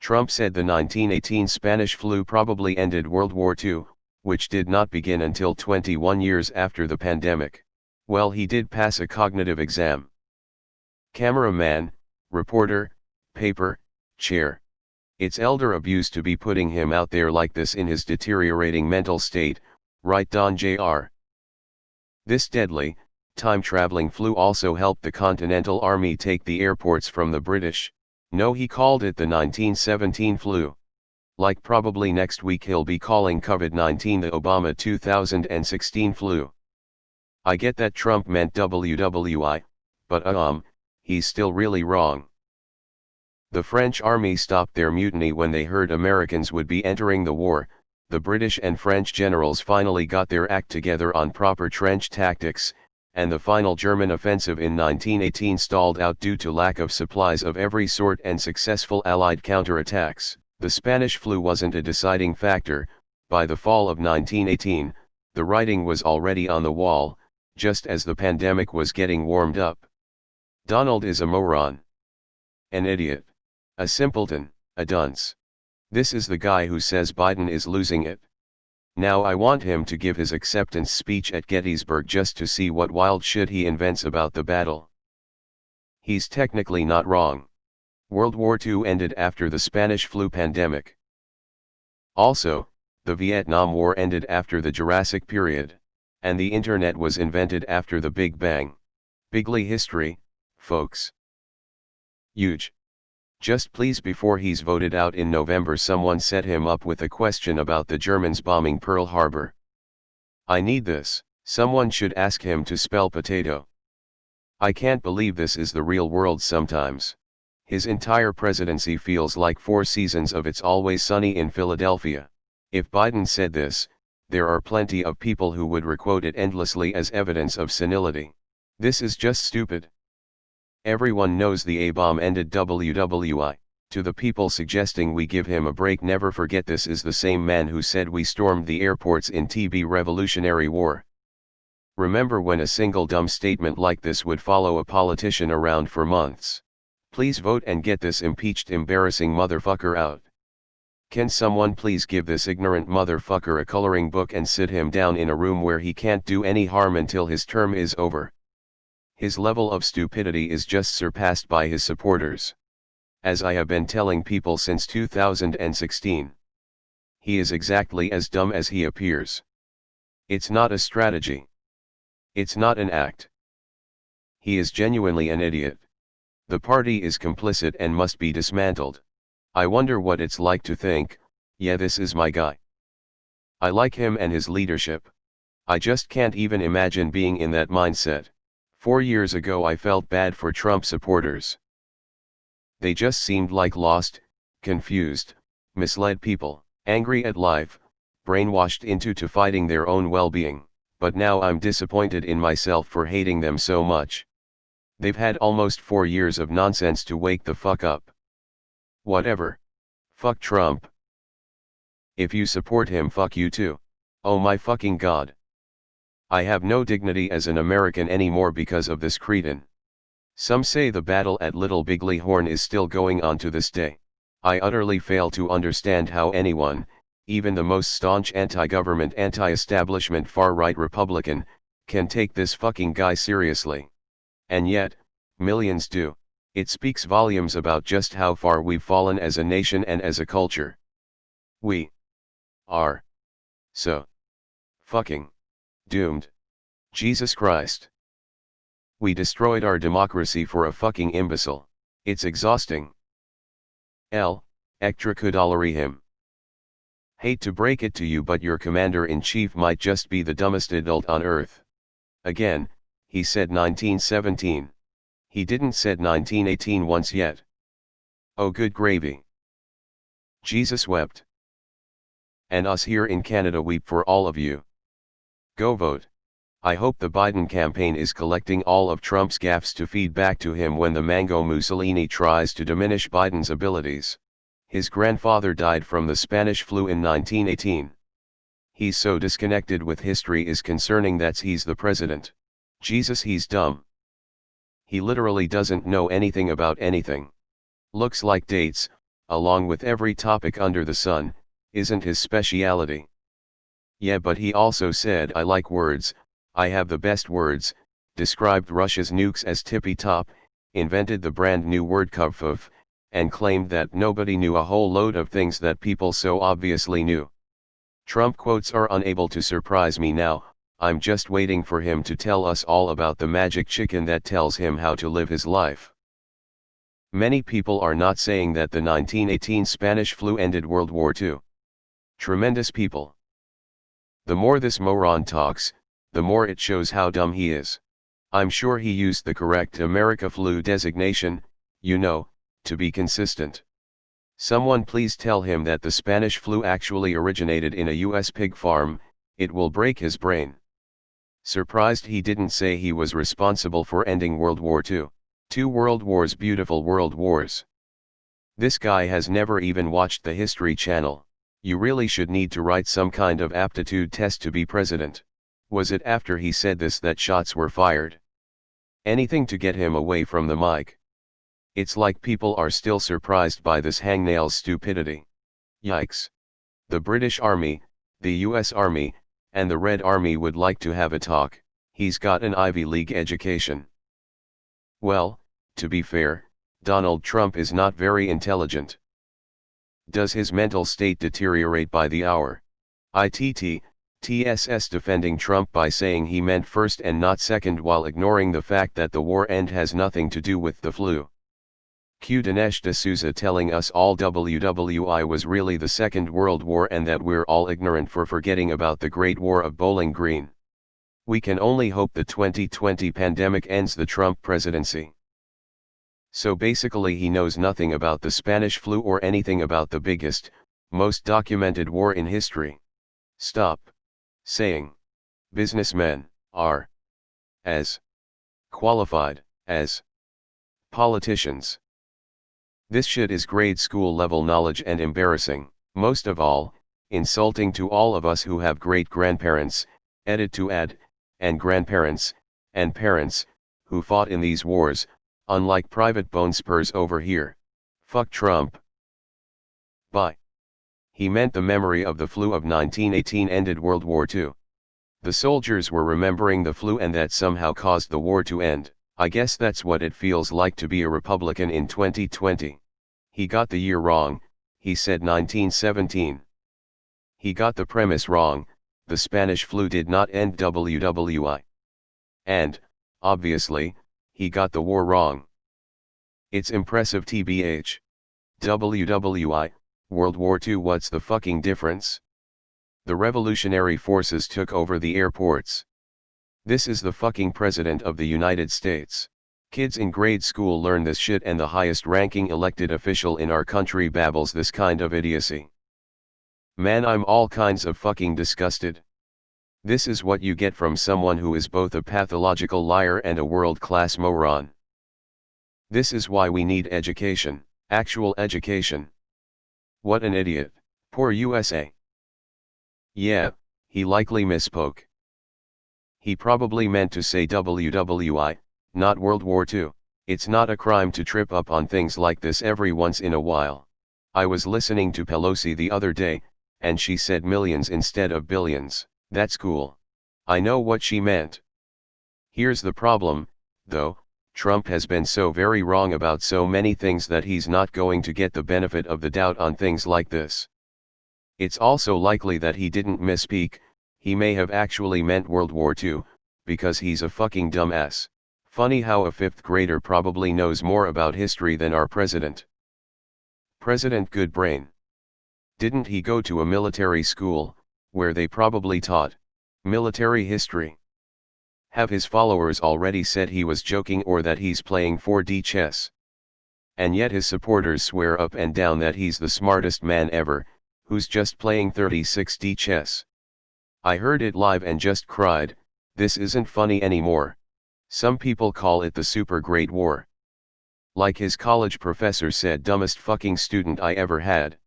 Trump said the 1918 Spanish flu probably ended World War II, which did not begin until 21 years after the pandemic. Well, he did pass a cognitive exam. Cameraman, reporter, paper, chair. It's elder abuse to be putting him out there like this in his deteriorating mental state, right Don Jr. This deadly, time-traveling flu also helped the Continental Army take the airports from the British. No, he called it the 1917 flu. Like probably next week he'll be calling COVID-19 the Obama 2016 flu. I get that Trump meant WWII, but he's still really wrong. The French army stopped their mutiny when they heard Americans would be entering the war. The British and French generals finally got their act together on proper trench tactics, and the final German offensive in 1918 stalled out due to lack of supplies of every sort and successful Allied counterattacks. The Spanish flu wasn't a deciding factor. By the fall of 1918, the writing was already on the wall, just as the pandemic was getting warmed up. Donald is a moron. An idiot. A simpleton, a dunce. This is the guy who says Biden is losing it. Now I want him to give his acceptance speech at Gettysburg just to see what wild shit he invents about the battle. He's technically not wrong. World War II ended after the Spanish flu pandemic. Also, the Vietnam War ended after the Jurassic period, and the internet was invented after the Big Bang. Bigly history, folks. Huge. Just please, before he's voted out in November, someone set him up with a question about the Germans bombing Pearl Harbor. I need this. Someone should ask him to spell potato. I can't believe this is the real world sometimes. His entire presidency feels like 4 seasons of It's Always Sunny in Philadelphia. If Biden said this, there are plenty of people who would requote it endlessly as evidence of senility. This is just stupid. Everyone knows the A-bomb ended WWII. To the people suggesting we give him a break, never forget this is the same man who said we stormed the airports in TB Revolutionary War. Remember when a single dumb statement like this would follow a politician around for months? Please vote and get this impeached embarrassing motherfucker out. Can someone please give this ignorant motherfucker a coloring book and sit him down in a room where he can't do any harm until his term is over? His level of stupidity is just surpassed by his supporters. As I have been telling people since 2016. He is exactly as dumb as he appears. It's not a strategy. It's not an act. He is genuinely an idiot. The party is complicit and must be dismantled. I wonder what it's like to think, yeah, this is my guy. I like him and his leadership. I just can't even imagine being in that mindset. 4 years ago I felt bad for Trump supporters. They just seemed like lost, confused, misled people, angry at life, brainwashed into fighting their own well-being, but now I'm disappointed in myself for hating them so much. They've had almost 4 years of nonsense to wake the fuck up. Whatever. Fuck Trump. If you support him, fuck you too. Oh my fucking god. I have no dignity as an American anymore because of this cretin. Some say the battle at Little Bigley Horn is still going on to this day. I utterly fail to understand how anyone, even the most staunch anti-government, anti-establishment far-right Republican, can take this fucking guy seriously. And yet, millions do. It speaks volumes about just how far we've fallen as a nation and as a culture. We are so fucking doomed. Jesus Christ. We destroyed our democracy for a fucking imbecile. It's exhausting. Extracudolary him. Hate to break it to you, but your commander-in-chief might just be the dumbest adult on earth. Again, he said 1917. He didn't said 1918 once yet. Oh good gravy. Jesus wept. And us here in Canada weep for all of you. Go vote. I hope the Biden campaign is collecting all of Trump's gaffes to feed back to him when the Mango Mussolini tries to diminish Biden's abilities. His grandfather died from the Spanish flu in 1918. He's so disconnected with history is concerning that he's the president. Jesus, he's dumb. He literally doesn't know anything about anything. Looks like dates, along with every topic under the sun, isn't his speciality. Yeah, but he also said I like words, I have the best words, described Russia's nukes as tippy-top, invented the brand new word kuvf, and claimed that nobody knew a whole load of things that people so obviously knew. Trump quotes are unable to surprise me now, I'm just waiting for him to tell us all about the magic chicken that tells him how to live his life. Many people are not saying that the 1918 Spanish flu ended World War II. Tremendous people. The more this moron talks, the more it shows how dumb he is. I'm sure he used the correct America flu designation, you know, to be consistent. Someone please tell him that the Spanish flu actually originated in a US pig farm, it will break his brain. Surprised he didn't say he was responsible for ending World War II. Two world wars, beautiful world wars. This guy has never even watched the History Channel. You really should need to write some kind of aptitude test to be president. Was it after he said this that shots were fired? Anything to get him away from the mic. It's like people are still surprised by this hangnail's stupidity. Yikes. The British Army, the US Army, and the Red Army would like to have a talk. He's got an Ivy League education. Well, to be fair, Donald Trump is not very intelligent. Does his mental state deteriorate by the hour? TSS defending Trump by saying he meant first and not second while ignoring the fact that the war end has nothing to do with the flu. Q. Dinesh D'Souza telling us all WWII was really the Second World War and that we're all ignorant for forgetting about the Great War of Bowling Green. We can only hope the 2020 pandemic ends the Trump presidency. So basically he knows nothing about the Spanish flu or anything about the biggest, most documented war in history. Stop saying businessmen are as qualified as politicians. This shit is grade school level knowledge and embarrassing, most of all, insulting to all of us who have great-grandparents, added to add, and grandparents, and parents, who fought in these wars, unlike private bone spurs over here. Fuck Trump. Bye. He meant the memory of the flu of 1918 ended World War II. The soldiers were remembering the flu and that somehow caused the war to end. I guess that's what it feels like to be a Republican in 2020. He got the year wrong, he said 1917. He got the premise wrong, the Spanish flu did not end WWII. And, obviously, he got the war wrong. It's impressive tbh. WWII, World War II, what's the fucking difference? The revolutionary forces took over the airports. This is the fucking President of the United States. Kids in grade school learn this shit and the highest ranking elected official in our country babbles this kind of idiocy. Man, I'm all kinds of fucking disgusted. This is what you get from someone who is both a pathological liar and a world-class moron. This is why we need education, actual education. What an idiot, poor USA. Yeah, he likely misspoke. He probably meant to say WWII, not World War II. It's not a crime to trip up on things like this every once in a while. I was listening to Pelosi the other day, and she said millions instead of billions. That's cool. I know what she meant. Here's the problem, though, Trump has been so very wrong about so many things that he's not going to get the benefit of the doubt on things like this. It's also likely that he didn't misspeak, he may have actually meant World War II, because he's a fucking dumbass. Funny how a fifth grader probably knows more about history than our president. President Good Brain. Didn't he go to a military school, where they probably taught military history? Have his followers already said he was joking or that he's playing 4D chess? And yet his supporters swear up and down that he's the smartest man ever, who's just playing 36D chess. I heard it live and just cried, this isn't funny anymore. Some people call it the Super Great War. Like his college professor said, dumbest fucking student I ever had.